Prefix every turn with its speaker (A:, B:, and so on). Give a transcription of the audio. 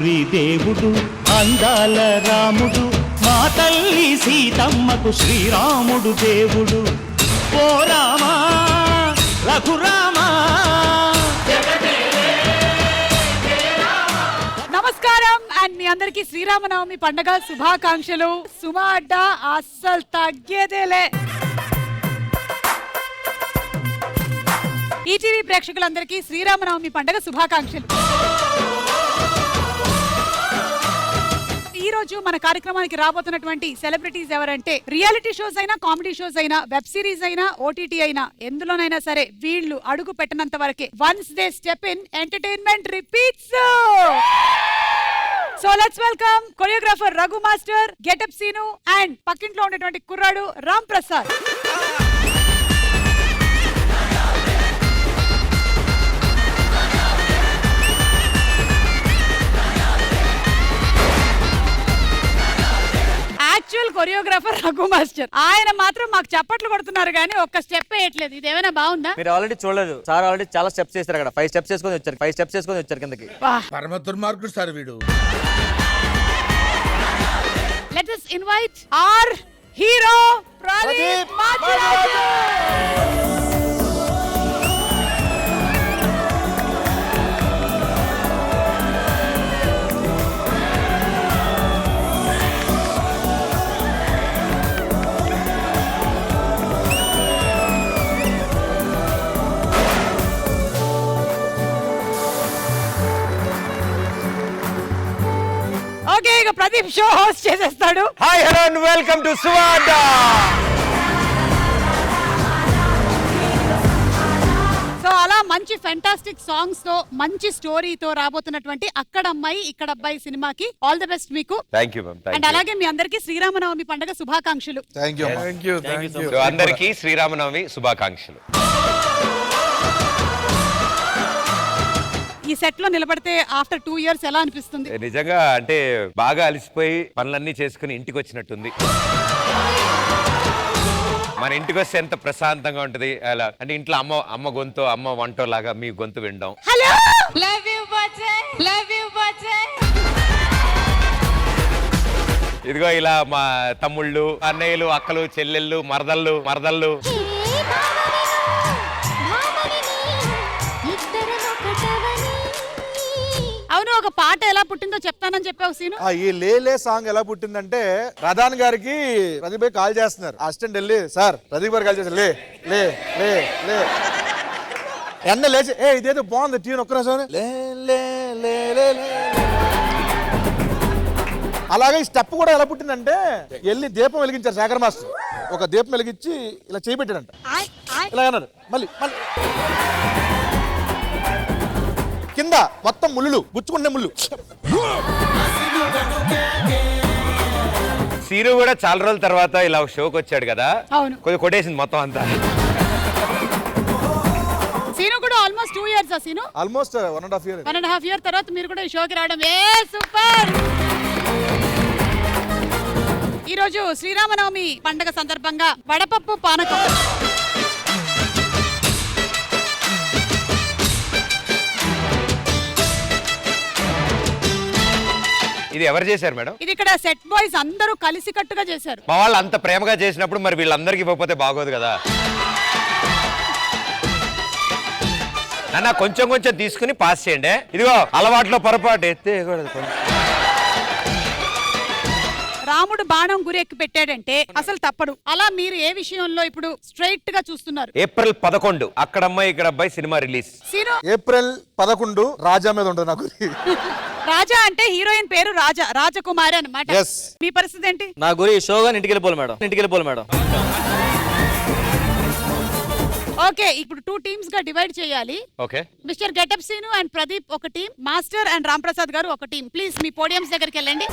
A: ఊరి దేవుడు అందాల రాముడు మా తల్లి సీతమ్మకు శ్రీరాముడు దేవుడు ఓ రామా రఘురామా.
B: నమస్కారం అండ్ మీ అందరికి శ్రీరామనవమి పండుగ శుభాకాంక్షలు. సుమా అడ్డా అస్సలు తగ్గేదేలే. ఈటీవీ ప్రేక్షకులందరికీ శ్రీరామనవమి పండుగ శుభాకాంక్షలు. ఈ రోజు మన కార్యక్రమానికి రాబోతున్నటువంటి సెలబ్రిటీస్ ఎవరంటే రియాలిటీ షోస్ అయినా, కామెడీ షోస్ అయినా, వెబ్ సిరీస్ అయినా, ఓటీటీ అయినా, ఎందులోనైనా సరే వీళ్ళు అడుగు పెట్టినంత వరకే. Once they step in, entertainment repeats. So let's welcome choreographer Raghu master, getup Seenu and పక్కింట్లో ఉండేటువంటి కుర్రాడు Ram Prasad. Actual choreographer Raghu master. ఆయన మాత్రం మాకు చప్పట్లు కొడుతున్నారు కానీ ఒక్క స్టెప్ వేయట్లేదు. ఇది ఏమైనా బాగుందా?
C: మీరు ఆల్రెడీ చూడలేదు. సార్ ఆల్రెడీ చాలా స్టెప్స్ చేస్తారు అక్కడ. 5 స్టెప్స్ చేసుకొని వచ్చారు. 5 స్టెప్స్ చేసుకొని వచ్చారు కిందకి.
D: పరమ దుర్మార్గుడు సార్ వీడు.
B: Let us invite our hero Pradeep Machiraju. Okay, ఇక ప్రదీప్ షో హోస్ట్ చేసేస్తాడు.
C: Hi hello and welcome to Suma Adda.
B: So అలా మంచి ఫెంటాస్టిక్ సాంగ్స్ తో, మంచి స్టోరీతో రాబోతున్నటువంటి అక్కడ అమ్మాయి ఇక్కడ అబ్బాయి సినిమాకి ఆల్ ది బెస్ట్ మీకు.
C: Thank you ma'am.
B: అండ్ అలాగే మీ అందరికీ శ్రీరామనవమి పండుగ శుభాకాంక్షలు.
E: అందరికీ శ్రీరామనవమి శుభాకాంక్షలు.
B: ఈ సెట్ లో నిలబడితే ఆఫ్టర్ 2 years ఎలా అనిపిస్తుంది?
E: నిజంగా అంటే బాగా అలసిపోయి పనులన్నీ చేసుకుని ఇంటికి వచ్చినట్టుంది. మన ఇంటికి వస్తే ఎంత ప్రశాంతంగా ఉంటది. అలా అంటే ఇంట్లో అమ్మ గొంతు, అమ్మ వంటో లాగా మీ గొంతు వినడం.
B: హలో
F: లవ్ యు బచ్చే, లవ్ యు బచ్చే.
E: ఇదిగో ఇలా మా తమ్ముళ్ళు, అన్నయ్యలు, అక్కలు, చెల్లెళ్ళు, మరదళ్ళు
B: అవును, ఒక పాట ఎలా పుట్టిందో చెప్తానని చెప్పావు సీను.
D: ఈ లే సాంగ్ ఎలా పుట్టిందంటే ప్రధాన్ గారికి ప్రదీప్ భాయ్ కాల్ చేస్తున్నారు. అసిస్టెంట్ వెళ్ళి సార్ ప్రదీప్ గారు కాల్ చేస్తారు, లే లే లే లే ఎన్న లేచి ఇదేదో బాగుంది ట్యూన్ ఒక్క నిమిషం లే లే లే లే లే. అలాగే ఈ స్టెప్ కూడా ఎలా పుట్టిందంటే వెళ్ళి దీపం వెలిగించారు శేఖర్ మాస్టర్. ఒక దీపం వెలిగించి ఇలా చేయబెట్టారంట. ఇలా అన్నారు. మళ్ళీ కింద మొత్తం ముళ్ళు గుచ్చుకుంటే ముళ్ళు.
E: సీరు కూడా చాలా రోజుల తర్వాత ఇలా షోకి వచ్చాడు కదా.
B: అవును,
E: కొద్దిగా కొట్టేసింది మొత్తం అంతా.
B: సీను కూడా almost 2 years. Seenu
D: almost 1.5 year.
B: 1.5 year తర్వాత మీరు కూడా ఈ షోకి రావడం సూపర్. ఈ రోజు శ్రీరామనవమి పండుగ సందర్భంగా వడపప్పు పానకం.
E: ఇది ఎవరు చేశారు మేడం?
B: ఇది ఇక్కడ సెట్ బాయ్స్ అందరూ కలిసికట్టుగా చేశారు.
E: మా వాళ్ళు అంత ప్రేమగా చేసినప్పుడు మరి వీళ్ళందరికీ ఇవ్వకపోతే బాగోదు కదా. నాన్న కొంచెం తీసుకుని పాస్ చేయండి. ఇదిగో అలవాట్లో పొరపాటు ఎత్తే.
B: రాముడు బాణం గురెక్కి పెట్టాడంటే అసలు తప్పడు. అలా మీరు ఏ విషయంలో ఇప్పుడు స్ట్రైట్ గా చూస్తున్నారు?
E: ఏప్రిల్ 11 అక్కడమ్మాయి ఇక్కడ అబ్బాయి సినిమా రిలీజ్.
B: సీను
D: ఏప్రిల్ 11 రాజా మీద ఉంటుంది నాకు.
B: రాజా అంటే హీరోయిన్ పేరు రాజకుమారి అన్నమాట. మీ పరిస్థితి ఏంటి?
C: నా గురి షోగా ఇంటికి వెళ్ళిపోవాలి మేడం.
B: ఓకే, ఇప్పుడు 2 teams గా డివైడ్ చేయాలి.
E: Okay,
B: mister getup Seenu and Pradeep ఒక team, master and Ram Prasad garu ఒక టీం. ప్లీజ్ మీ పోడియంస్ దగ్గరికి వెళ్ళండి.